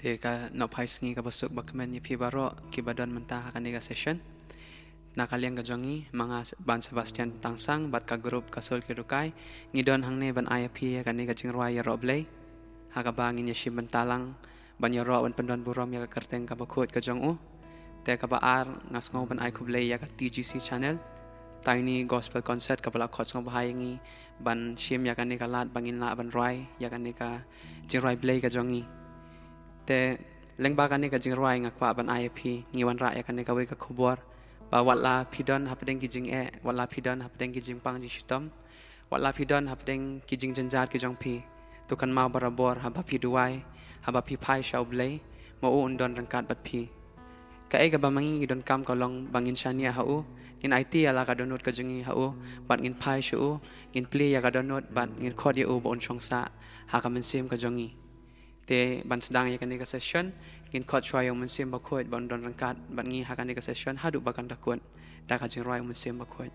Teka nopais ngi kabasok bakmen ni pibaro kibadon mentah akan nika session. Nakaliang kajongi mga ban Sebastian tangsang bat ka grup kasol kirukai ngidon hangne ban IAP akan nika jingrwai roblay. Hakabangin ya shim bentalang ban yaro ban pendon burom ya kerteng kabakut kajong u. Teka baar ngas ngau ban ai kublay ya ka TGC channel. Tiny gospel concert kapala kots ngau bahayangi ban shim ya kan nika lat bangin la ban roi ya kan nika jingrwai blay kajongi. Te lengbakan ni kajing ruai ngakwa ban IAP ngiwan ra ya kan ni kawe ka khubor ba watla pidon hapdeng kijing watla pidon hapdeng kijing pang ji shitom watla pidon hapdeng kijing janjat kijong pi tukan mau barabor haba pi duai haba pi pai shau blay mau undon rangkat bat pi ka ga ba mangi don kam kolong bangin shania hau ngin IT ala ka donut kajingi hau bat ngin pai shu ngin play ya ka donut bat ngin khod ya u bon chongsa ha ka mensim kajongi te ban sedang ya kan nika session ngin coach roy yung munsim bakhot ban don rangkat ban ngi hakan nika session hadu bakan dakun da ka jing roy munsim bakhot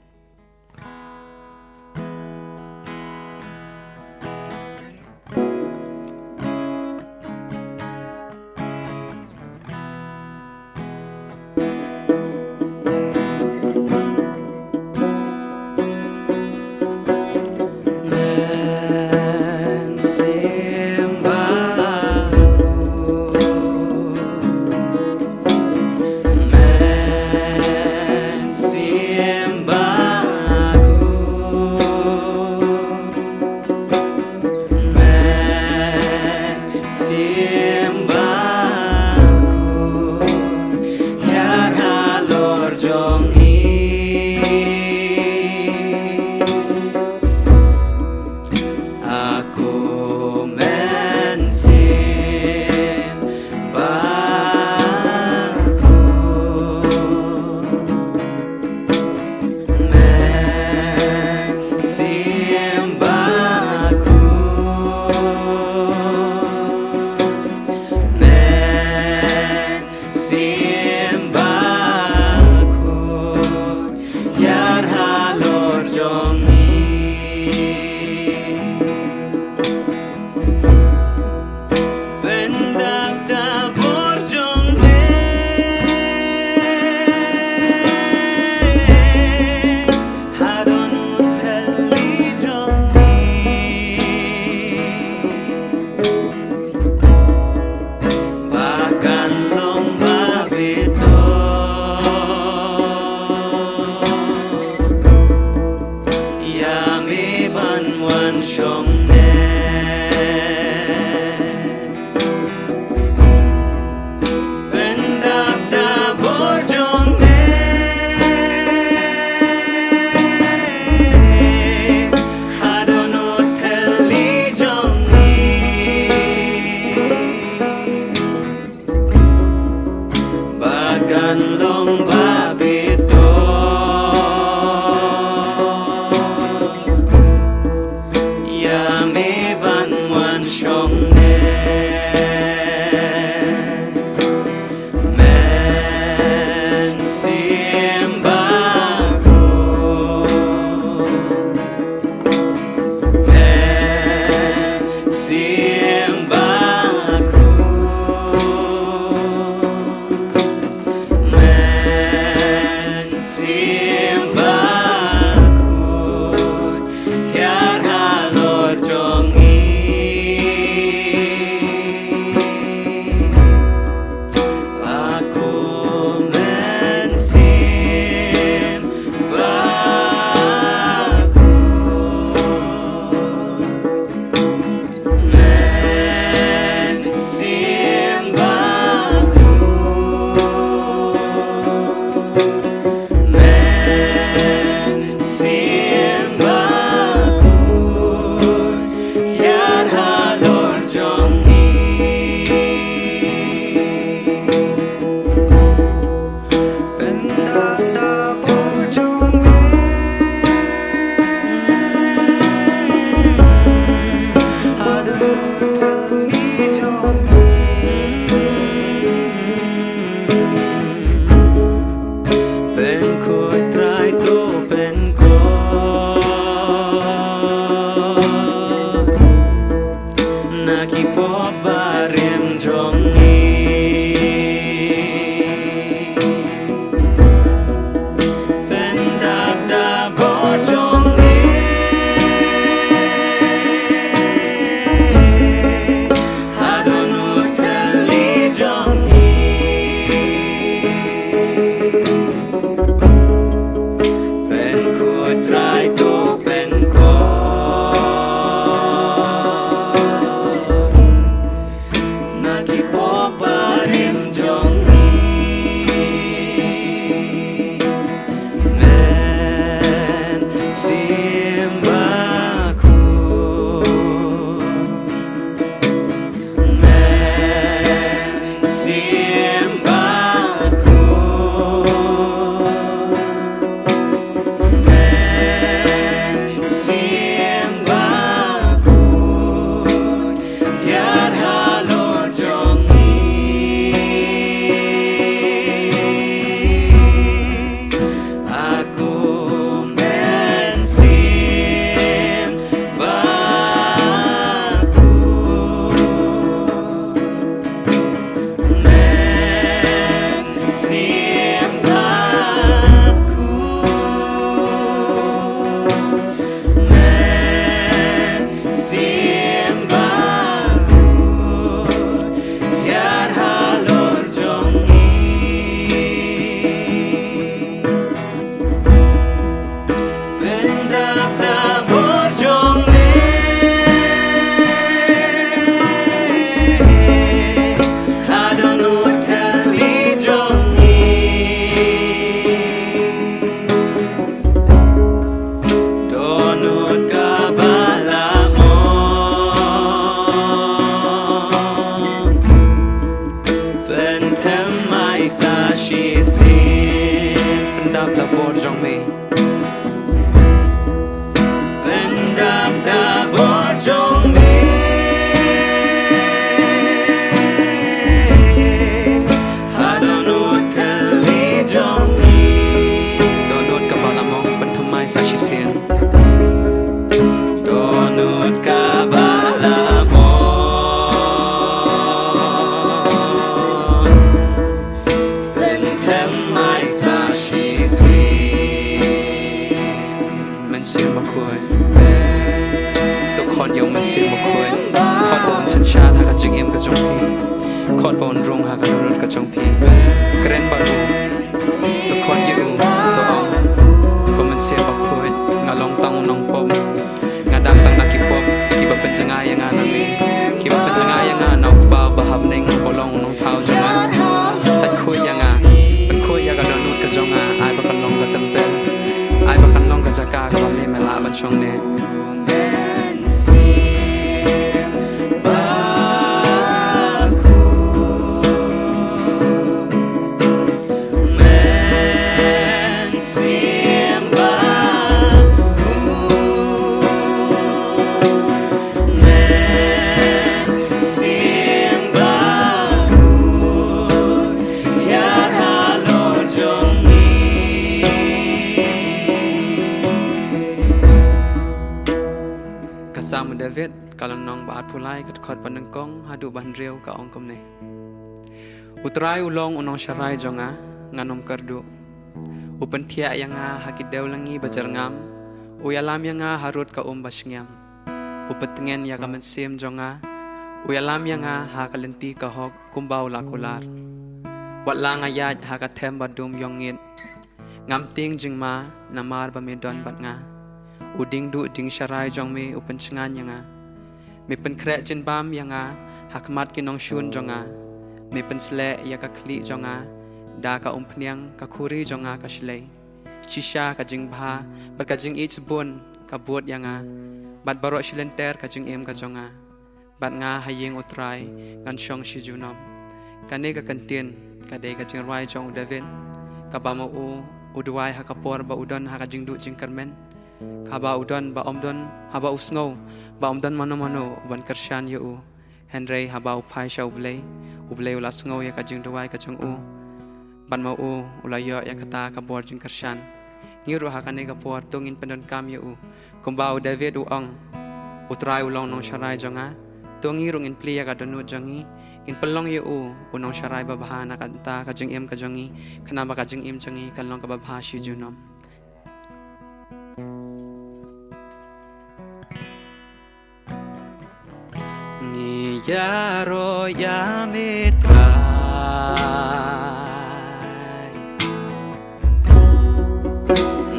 Simba เป็นเทมไมซาชีซีเป็นดาบดาบอจงมีเป็นดาบดาบอจงมีฮาดอนุเทลีจงมีโดนุดกับบาลามองเป็นเทมไมซาชีซีโดนุดกับบาลามองเสียงมาคุยตัวคอนยงมันเสียงมาคุยคอดบนชันชาติหากจึงเอ็มกระจงพีคอดบนรงหากระนุดกระจงพีเกรนบารูตัวคอนยูตัวอองก็มันเสียงมาคุยงาลองตังนองปมงาดังตังนักกิปมกีบเป็นจังไงยังงานนั้นมีกีบเป็นจังไงยังงานนอกบ่าวบ่ฮับเน่งบ่ลองนองเท้าจังงานสัตคุยยังงานเป็นคุยยังกระนุดกระจงงาไอ้บ่กันลองกระตึมเป็นไอ้บักขันลองกะจะกากับเมลาบันช่วงนี้สามุเดวิดกาลนองบาดผู้ไล่กัดขอดปันนังกงหาดูบันเรียวกับองคมเนอุตรายอุลองอุนองชรายจงงานอมกระดูอุปันเทียยังหากิดเดวลังงีบัจรงามอุยาลามยังหารุดกับบัชงยามอุปตเงินยากัมันเสียมจงอุยาลามยังหากลันตีกับฮอกคุมเบาลาคุลาร์วัดลางายาหากเทมบัดดุมยองเงินงามติงจึงมานามาร์บะเมดอนบัดงาอุดิงดูดิงชารายจงมีอุปนชงานยังมีเป็นแคร์จินบามยังหักมัดกินน้องชุนจงมีเป็นสเลยากะคลีจงดากะอมพเนียงกะคูรีจงกะชเลชิชากะจิงบาบัดกะจิงอีชบุนกะบวดยังบัดบารอชิเลนเตอร์กะจิงเอ็มกะจงบัดงาหายิงอุตรายกันชงชิจูนอมกันเนกะกันเตียนกะเดกะจิงไรจงอุดเวนกะบามาอุดวายหักปอร์บาอุดอนหักจิงดูจิงการเมนKaba udon ba omdon haba usngo ba omdon mano ban kershan yu Henry haba upai sha ublei ula sngo ya kajing dawai kajong ban mau ulayo ya kata kabor jing kershan ngiru hakane kapor tungin pendon kam yu kumbau David ong utrai ulong nong sharai jonga tungirung in plia ka donu jongi in pelong yu unong sharai babahana kanta kajing em kajongi kanaba kajing em jongi kalong ka babha shi junom Ni yaro ya mitrai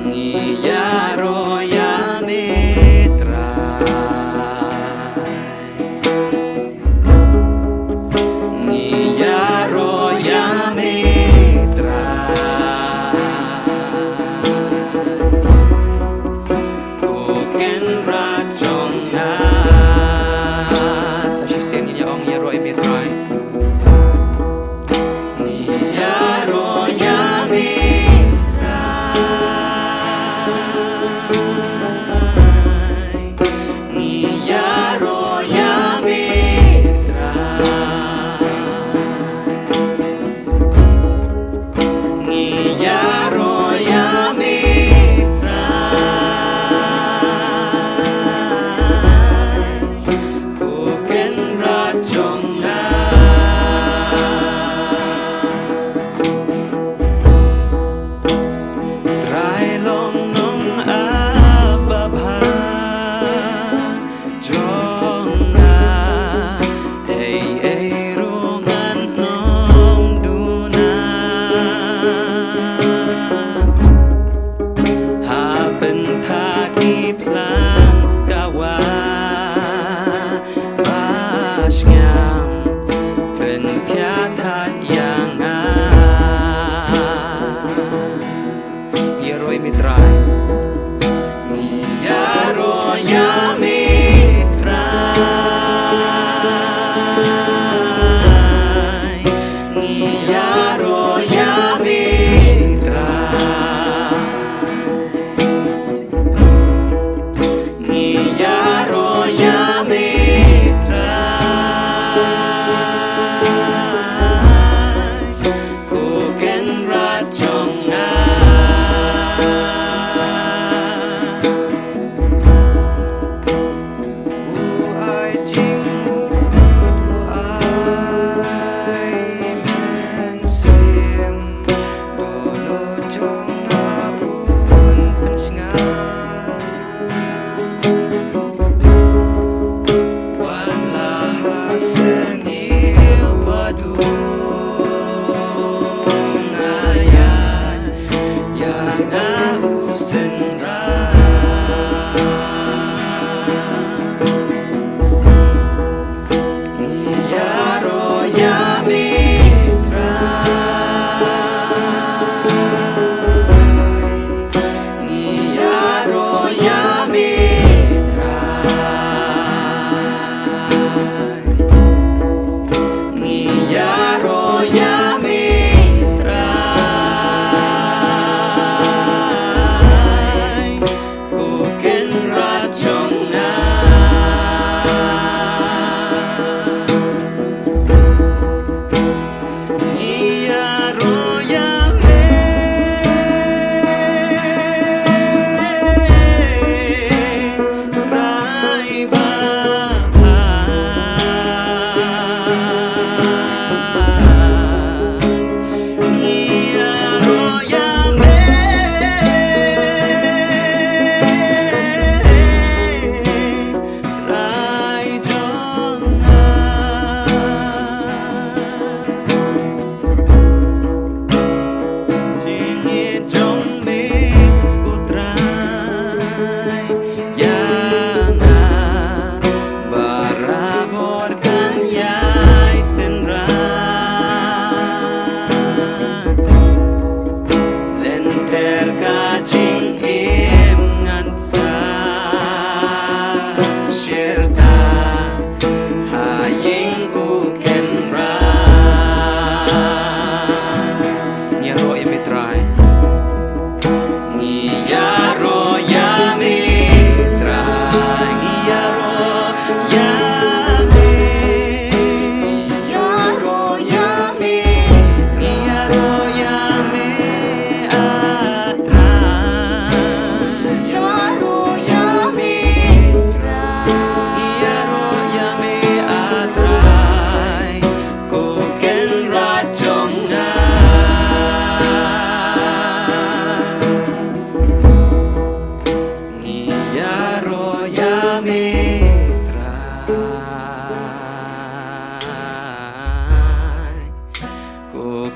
Ni yaro ya mitrai Ni yaro ya mitrai Kuken rachonga Ni ong yaro imitrai Ni yaro ya mitrai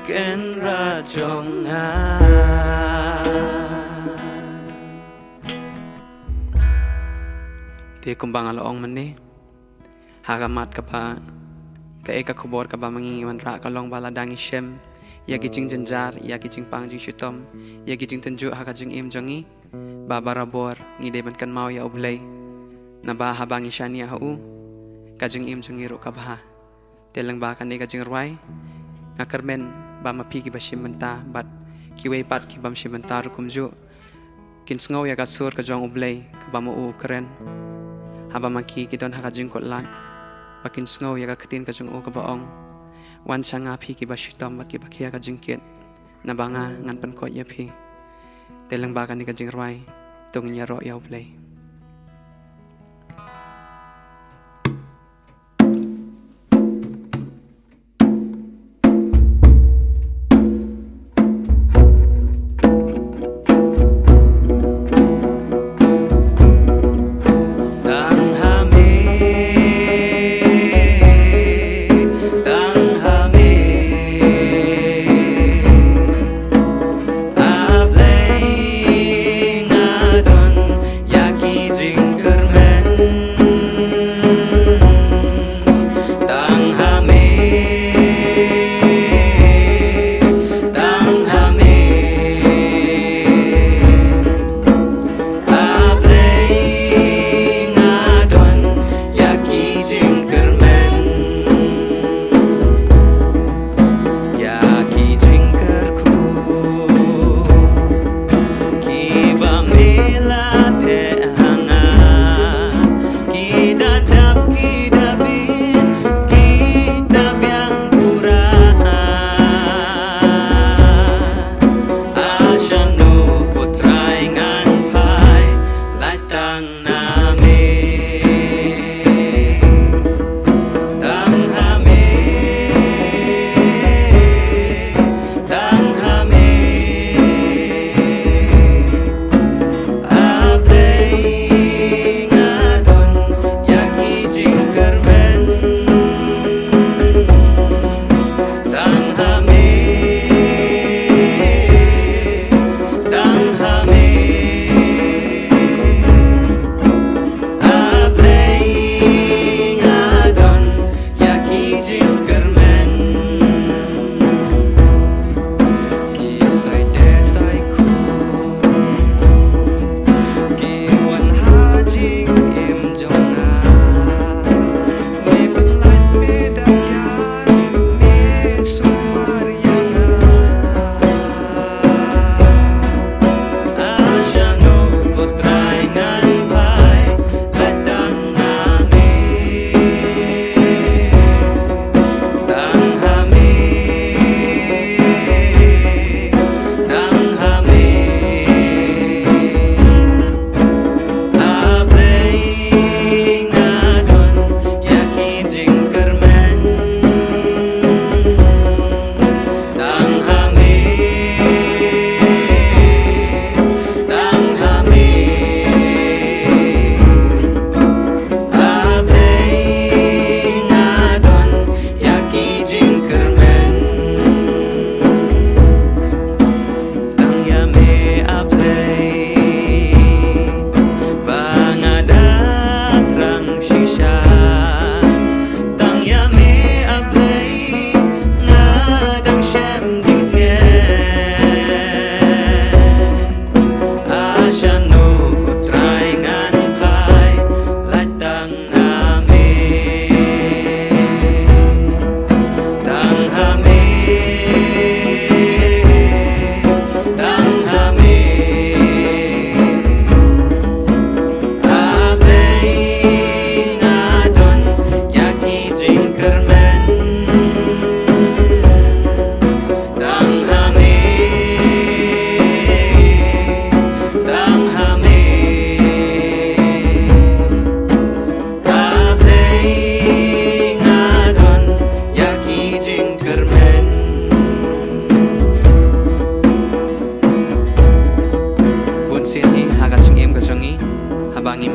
ken rajonga ti kumbang aloong mani hagamat kapa ka eka kubor kapa mangingiwan ra kalong baladang ishem yagi jing janjar yagi jing pang jing shutom yagi jing tenju haka jing im jongi babarabor ngideban kan mau ya oblay na ba habang isyani hau kajing im jongi ro kabha telang ba kan eka jing ruai ngakarmen ba mapiki ba shimanta bat kiway pat kibam shimanta rukumju kinsngaw ya kasur ka jong oblay kaba mo u keren haba maki kidon haka jing kotlan bakin sngaw ya katin ka jong o kabaong wan changa phi ki bashitom bat ki bakia ka jingkit na banga ngan pan ko ya phi telang ba kan ni ka jing rwai tung nya ro ya play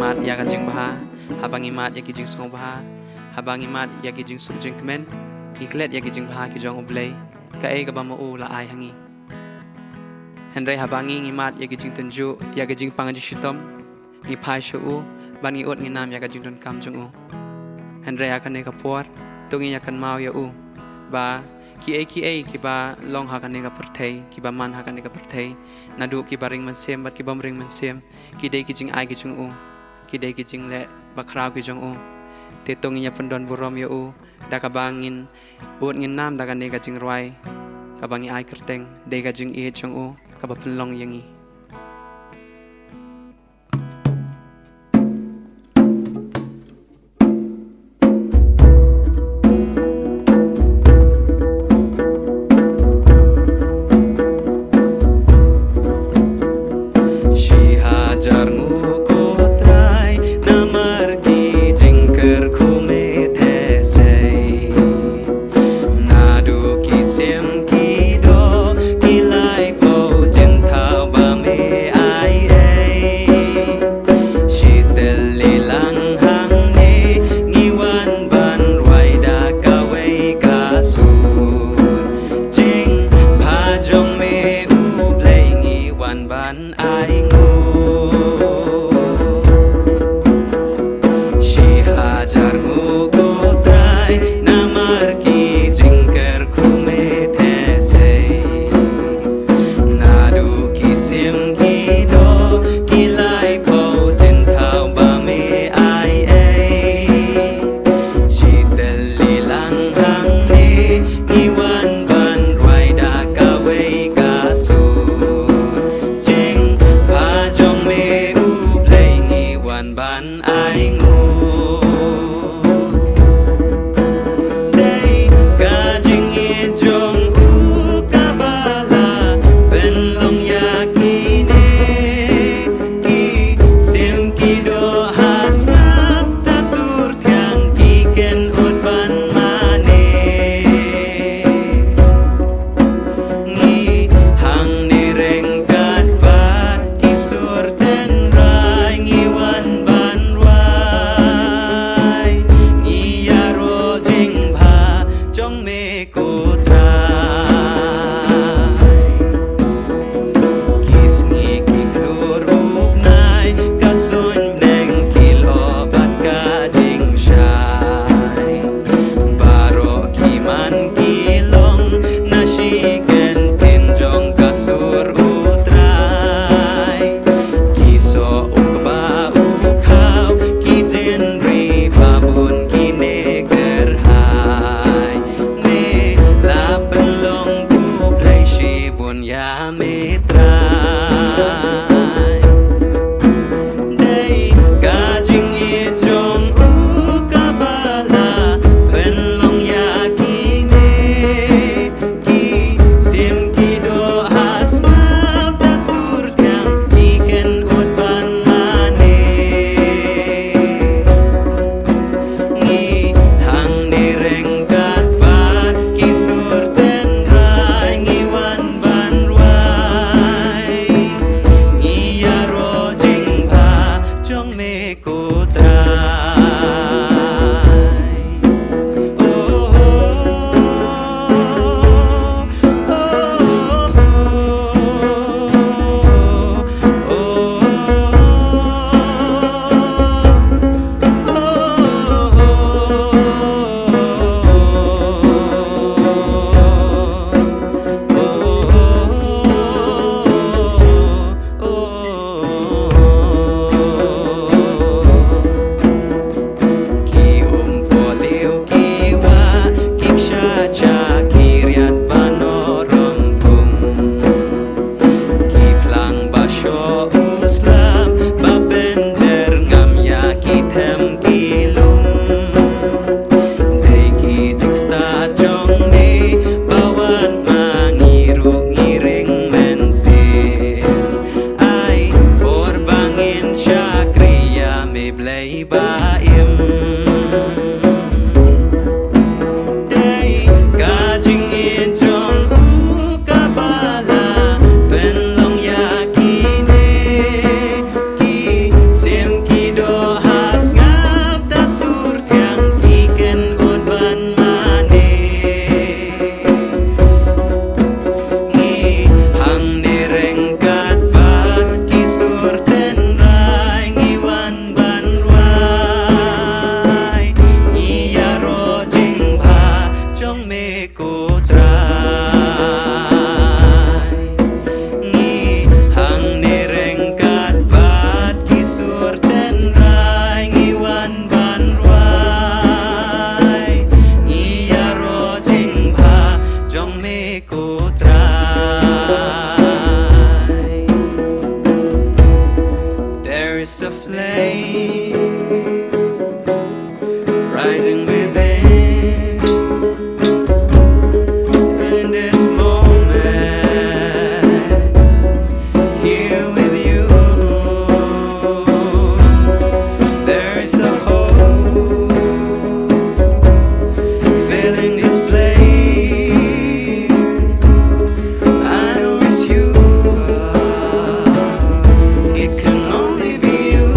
imat ya kajing baha habang imat ya kijing song baha habang imat ya kijing sung jing kemen iklet ya kijing baha kijong oblay ka ay ka ba mo la ay hangi Henry habangi ngimat ya gijing tunju ya gijing pangaji shitom ni pai shu ban ngi ot ngi nam ya gijing ton kam jung Henry akan ne kapuar tungi ya kan mau ya ba ki ai ki ba long hakan ne ka perthei ki ba man hakan ne ka perthei nadu ki ba ring man sem bat ki bam ring man sem ki dei gijing ai gijung ki dei gijing le ba khrau gijung te tungi ya pendon burom ya da ka bangin ot ngin nam da kan ne ka jing roi ka bangi ai kerteng dei ka jing e chung kabapenlong yangi Shi hajar ngukotrai namar ki jingker kume tesei nadu kisim kido kilai ban ai ngu Shi hajar ngu kotrai namar ki jingker kume tesei nadu kisim kido kilai po jintau ba me ai Shi telilang hang ne ngiwan ban roi da kawei kasu ban ai ngu Dei ka jing e jong ka bala ben long ya ki ne ki sim ki do has ngap ta sur thiang ki ken ot ban mane ngi hang ne reng kat ba ki sur ten rai ngi trong mê cô trai kis ngi ki klur up nai ka sun neng kil obat ka jing shai baro ki man ki long na shi ken tin jong ka sur utrai ki so ukba ukhau ki jin ri babun ki neger ya metrai Dei ka jing e jong ka bala ben long ya ki ne ki Don't make ko try. There is a flame rising within. In this moment, here with you, there is a hope filling this place. I know it's you, God. It can only be you.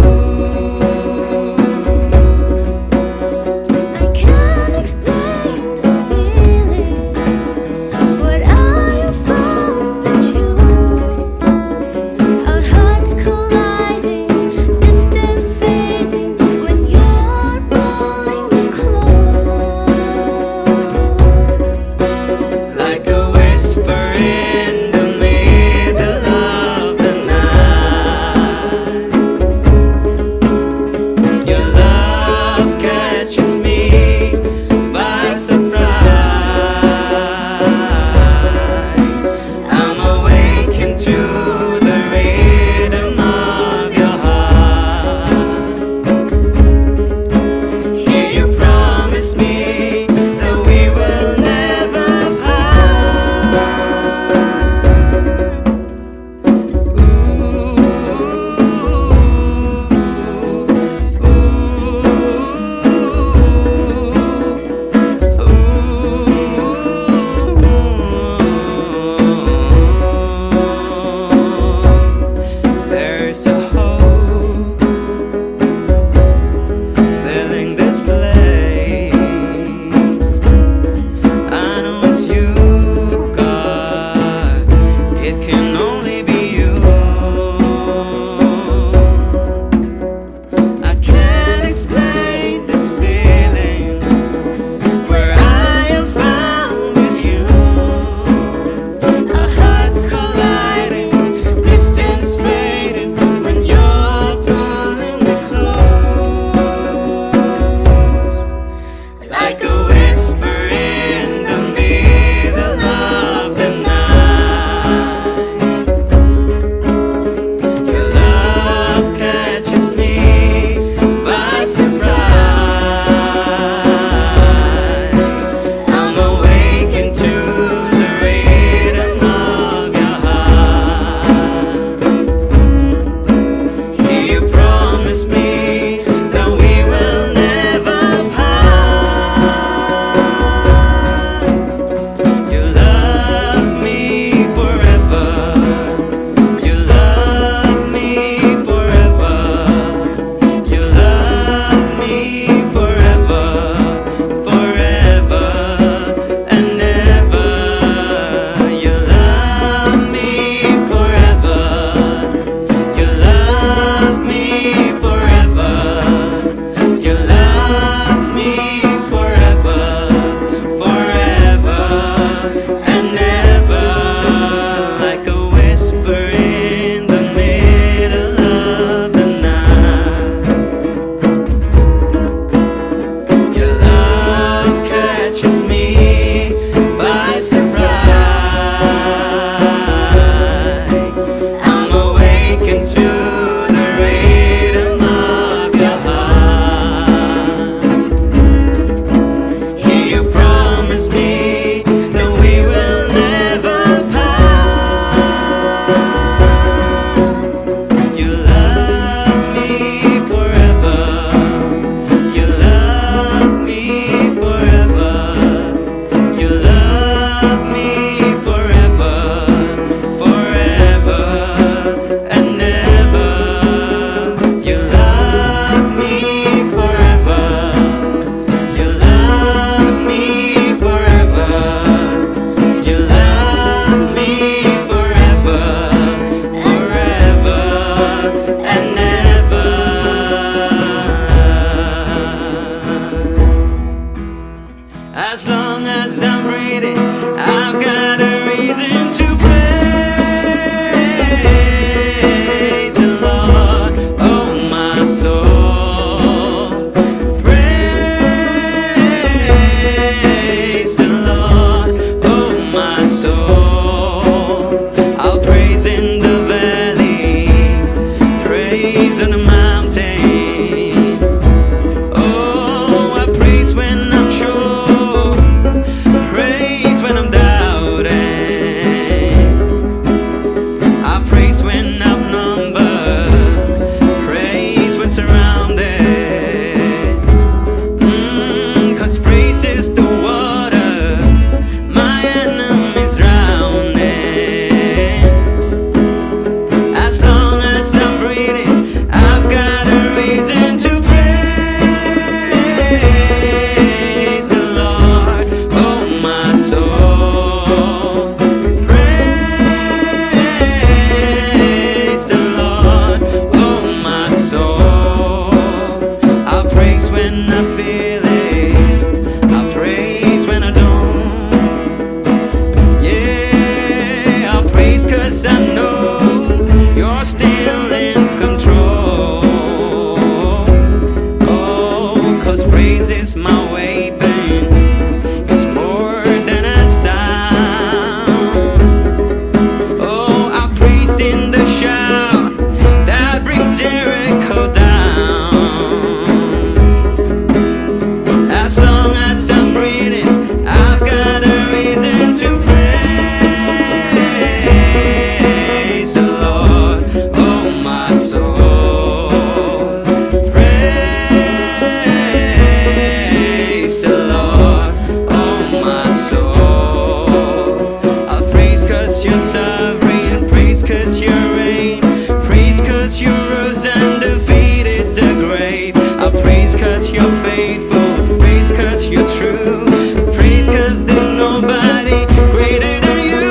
'cause you're sovereign, praise 'cause you reign, praise 'cause you rose and defeated the grave. I praise 'cause you're faithful, praise 'cause you're true, praise 'cause there's nobody greater than you.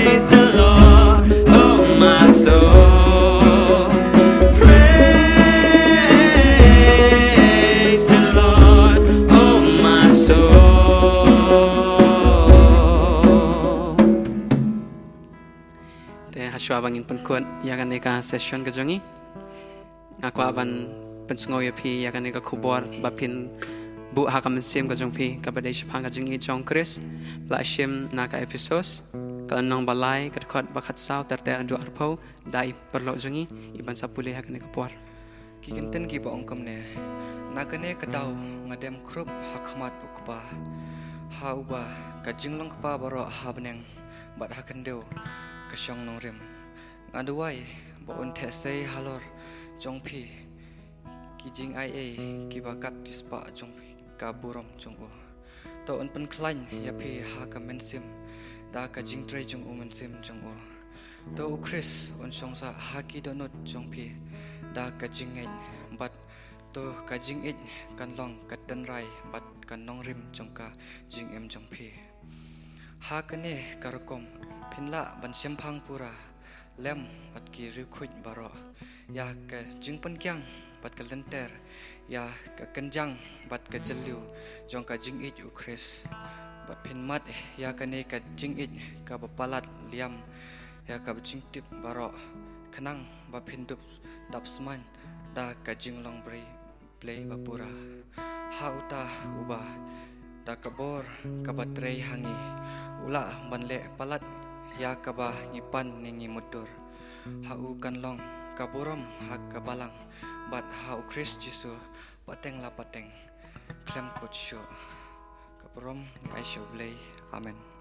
Praise the Lord, oh my soul. Praise the Lord, oh my soul. Te haswa bangin penkut ya kan eka session kajongi. Ngaku aban pensungoy pi ya kan eka kubor bapin bu hakam sim kajong pi kabade shapang kajongi jong Chris la shim naka episodes kalau nong balai kadkot bakat saw ter adu arpau dai perlo jongi iban sapule hakan eka por. Kikinten ki ba ongkom ne nakane kadau ngadem krup hakmat ukba ha uba kajinglong kpa baro habneng bat hakendeu kasyong nong rim ngaduai ba on thesei halor jongpi kijing ai ki bakat dispa jongpi kaburom jongo to on pen klan yapi ha kamensim da kajing trai jong umensim jongo to Chris on songsa haki donot jongpi da kajing it bat to kajing it kan long katan rai bat kan nong rim jongka jing em jongpi ha kane karokom pinla ban sempang pura lem bat ki rikhuj baro ya ka jing pen kyang bat ka lenter ya ka kenjang bat ka jeliu jongka jing it u Chris bat pinmat ya kane ka jing it ka bapalat liam ya ka jing tip baro kenang ba pindup dapsman da ka jinglong brei play bapura ha uta uba da kabor kabatrei hangi ula banle palat ya kaba ngipan ningi mudur ha u kanlong kaburam ha kabalang bat ha u Chris Jisu pateng la pateng klem coach kaburam ni aisho blay amen.